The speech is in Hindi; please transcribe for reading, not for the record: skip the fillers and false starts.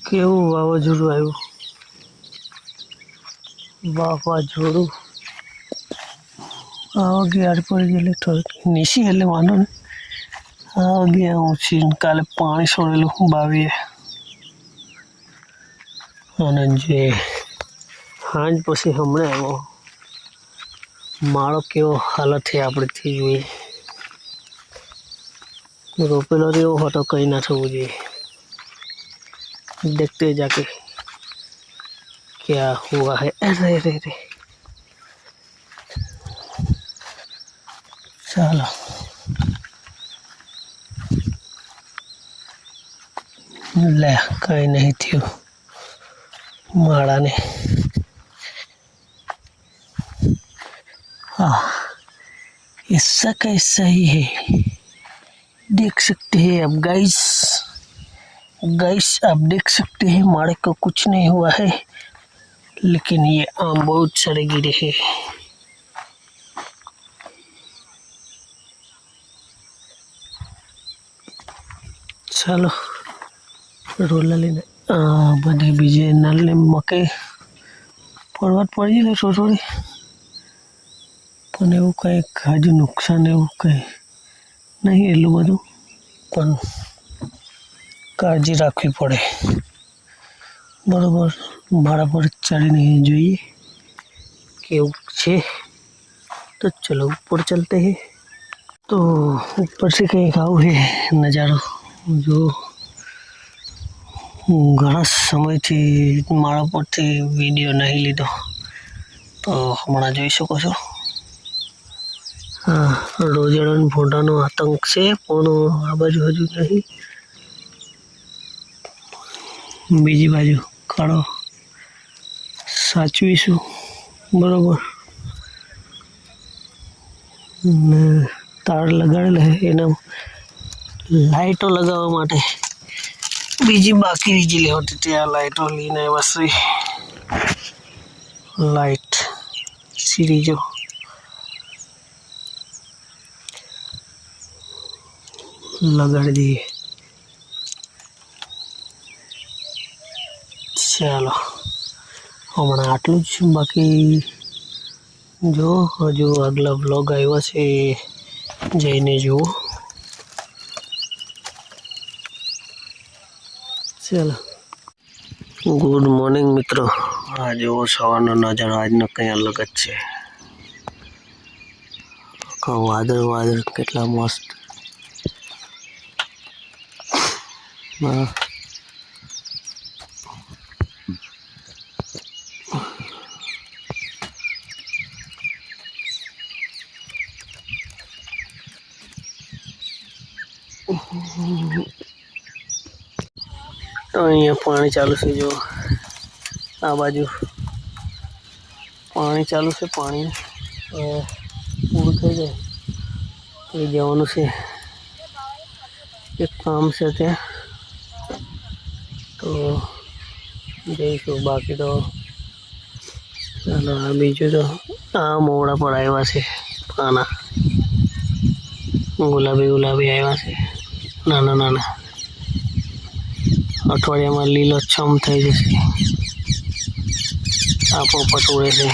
કેવું વાવાઝોડું આવ્યું, વાવાઝોડું આવા ગયા પડી ગયેલી થોડીક નીચી એટલે વાંધો ને આવા ગયા ઊંચી કાલે પાણી છોડેલું 22 અને જે સાંજ પછી હમણાં આવ્યો માળો કેવો હાલત છે આપણેથી જોઈએ रोपेलो रे वो तो कहीं ना थोड़ा जी देखते जाके क्या हुआ है। अरे रे रे चलो ले कहीं नहीं थी माड़ा ने। हाँ ऐसा कैसा ही है देख सकते हैं अब गाइस आप देख सकते हैं माड़े को कुछ नहीं हुआ है लेकिन ये आम बहुत सारे गिरे हैं। चलो रोला लेने बधे बीजे नल ने मके पड़वा पड़ी जाए थोड़ी पण एवं कई हजू नुकसान एवं कई नहीं एटलू बधु पण काळजी राखवी पड़े बराबर माड़ा पर चढ़ी नहीं જોઈએ केवुं छे। तो चलो ऊपर चलते हैं। तो ऊपर से कहीं आવું है नज़ारो जो घणा समयथी माड़ा परथी वीडियो नहीं लीधो तो हमणां જોઈ શકો છો। हाँ रोजाना भोंडानो आतंक से पण आ बाजू हजू नहीं बीजी बाजू काढ़ो साचवीशुं बराबर ने तार लगाड़ेला है एना लाइटो लगावा माटे बीजी बाकी वीजली होती थी आ लाइटो लीने बस लाइट सीरीजो लगाड़ दिए। चलो हमणां आटलू ज बाकी जो हजू आगला व्लॉग आव्या छे जईने जुओ। चलो गुड मॉर्निंग मित्रों। आ जो सवारनो नजारो आजनो कंई अलग ज छे। वादळ वादळ केटला मस्त अहीं पानी चालू से जो आ बाजू पानी चालू से पानी पूर्ण थी जाए तो जवानुं से एक काम से त्या तो जईशुं बाकी तो चलो आ बीजू तो आ मोड़ा पर आव्या छे पाना गुलाबी गुलाबी आव्या छे नाना नाना अठवाडियामां लीलोछम थई जशे। आ पोपट उड़े छे